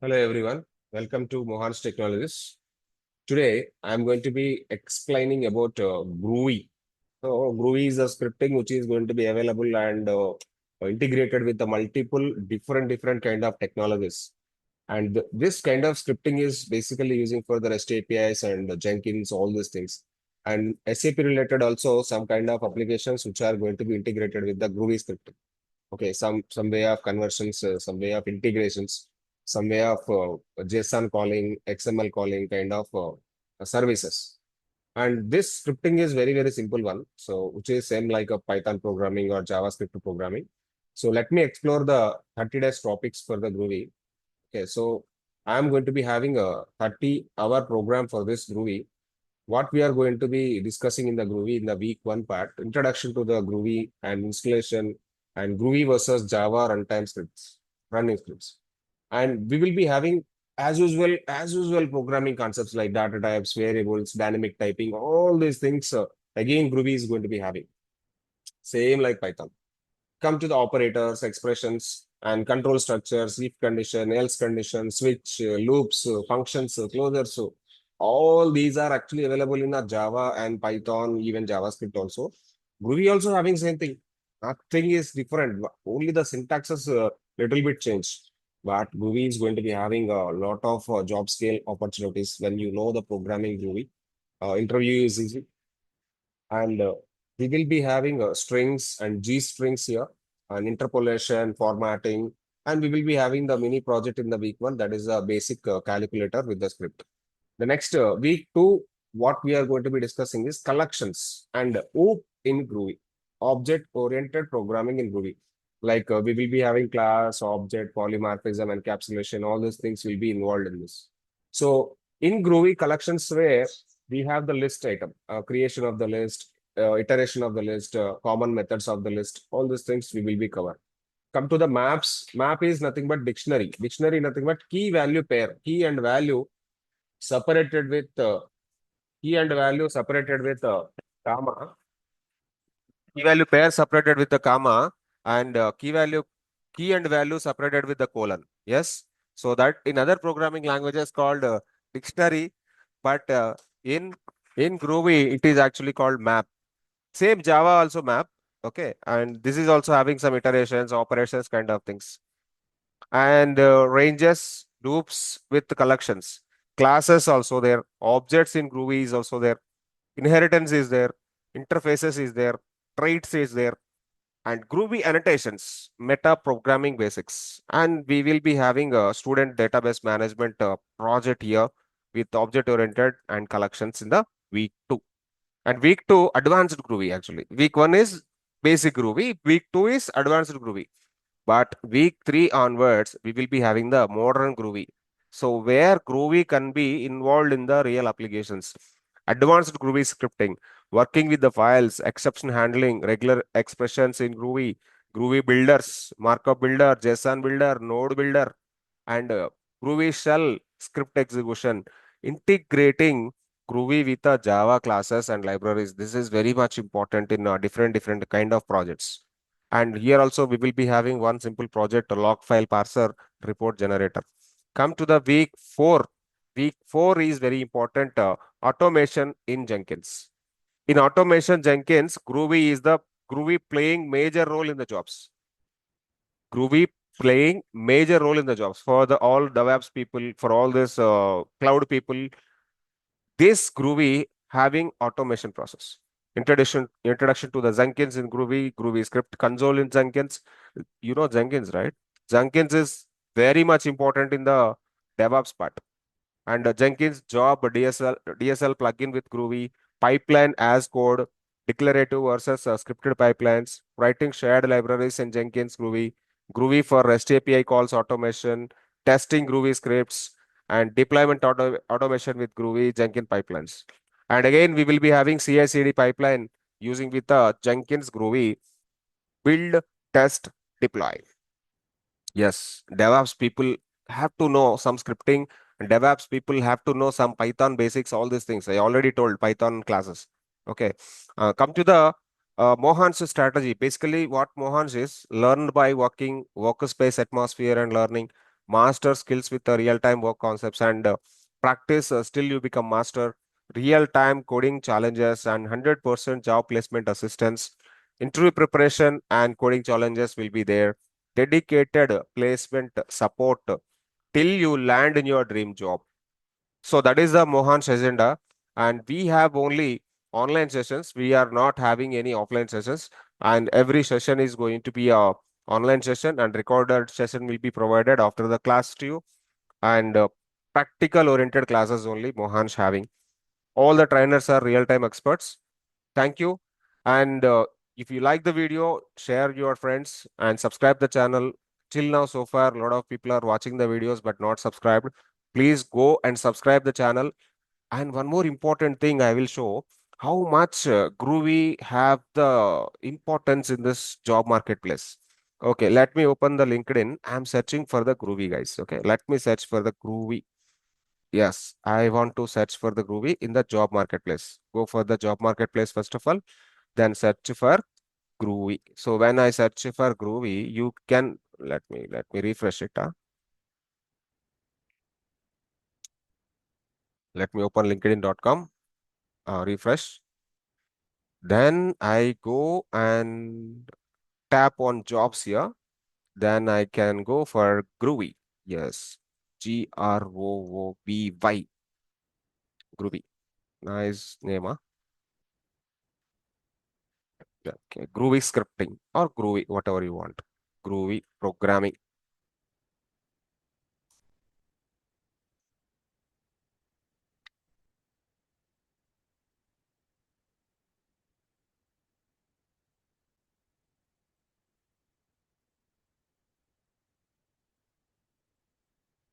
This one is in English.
Hello everyone, welcome to Mohansh Technologies. Today I'm going to be explaining about Groovy. So Groovy is a scripting which is going to be available and integrated with the multiple different kind of technologies. And this kind of scripting is basically using for the REST APIs and Jenkins, all these things. And SAP related also some kind of applications which are going to be integrated with the Groovy scripting. Okay, some way of conversions, some way of integrations, some way of JSON calling, XML calling kind of services. And this scripting is very simple one. So which is same like a Python programming or JavaScript programming. So let me explore the 30 days topics for the Groovy. Okay, so I'm going to be having a 30-hour program for this Groovy. What we are going to be discussing in the Groovy in the week one part, introduction to the Groovy and installation and Groovy versus Java runtime scripts, running scripts. And we will be having as usual programming concepts like data types, variables, dynamic typing, all these things. Again, Groovy is going to be having same like Python. Come to the operators, expressions, and control structures, if condition, else condition, switch, loops, functions, closures. So all these are actually available in a Java and Python, even JavaScript also. Groovy also having same thing. Nothing is different. Only the syntax is a little bit changed. But Groovy is going to be having a lot of job scale opportunities when you know the programming Groovy. Interview is easy. And we will be having strings and G strings here, and interpolation, formatting, and we will be having the mini project in the week one, that is a basic calculator with the script. The next week two, what we are going to be discussing is collections and OOP in Groovy, object-oriented programming in Groovy. Like we will be having class, object, polymorphism, encapsulation, all these things will be involved in this. So in Groovy collections where we have the list item, creation of the list, iteration of the list, common methods of the list, all these things we will be covered. Come to the maps. Map is nothing but dictionary. Dictionary nothing but key value pair. Key and value separated with comma. Key value pair separated with the comma and key and value separated with the colon. Yes. So that in other programming languages called dictionary, but in Groovy it is actually called map. Same Java also map. Okay, and this is also having some iterations, operations kind of things, and ranges, loops with collections, classes also there, objects in Groovy is also there, inheritance is there, interfaces is there, traits is there, and Groovy annotations, meta programming basics. And we will be having a student database management project here with object oriented and collections in the week two. And week two, advanced Groovy actually. Week one is basic Groovy, week two is advanced Groovy. But week three onwards, we will be having the modern Groovy. So where Groovy can be involved in the real applications. Advanced Groovy scripting, working with the files, exception handling, regular expressions in Groovy, Groovy builders, markup builder, JSON builder, node builder, and Groovy shell script execution, integrating Groovy with the Java classes and libraries. This is very much important in different kind of projects. And here also we will be having one simple project, a log file parser report generator. Come to the week four. Week four is very important. Automation in Jenkins. In automation Jenkins, Groovy playing major role in the jobs. Groovy playing major role in the jobs for the all DevOps people, for all this cloud people. This Groovy having automation process. Introduction to the Jenkins in Groovy, Groovy script console in Jenkins. You know Jenkins, right? Jenkins is very much important in the DevOps part. And Jenkins job DSL plugin with Groovy, pipeline as code, declarative versus scripted pipelines, writing shared libraries in Jenkins Groovy, Groovy for REST API calls automation, testing Groovy scripts, and deployment automation with Groovy Jenkins pipelines. And again, we will be having CI/CD pipeline using with Jenkins Groovy, build, test, deploy. Yes, DevOps people have to know some scripting, and DevOps people have to know some Python basics, all these things. I already told Python classes. Okay. Come to the Mohansh strategy. Basically, what Mohansh is learned by working, workspace atmosphere and learning. master skills with the real-time work concepts and practice, still you become master. Real-time coding challenges and 100% job placement assistance. Interview preparation and coding challenges will be there. Dedicated placement support till you land in your dream job. So that is the Mohan's agenda. And we have only online sessions. We are not having any offline sessions. And every session is going to be a online session, and recorded session will be provided after the class to you. And practical oriented classes only Mohan's having. All the trainers are real-time experts. Thank you. And if you like the video, share your friends and subscribe the channel. Till now, so far, a lot of people are watching the videos but not subscribed. Please go and subscribe the channel. And one more important thing I will show how much Groovy have the importance in this job marketplace. Okay, let me open the LinkedIn. I'm searching for the Groovy, guys. Okay, let me search for the Groovy. Yes, I want to search for the Groovy in the job marketplace. Go for the job marketplace first of all, then search for Groovy. So when I search for Groovy, you can let me refresh it. Let me open LinkedIn.com. Refresh. Then I go and tap on jobs here. Then I can go for Groovy. Yes, Groovy. Groovy. Nice name, huh? Yeah, okay. Groovy scripting or Groovy, whatever you want. Groovy programming.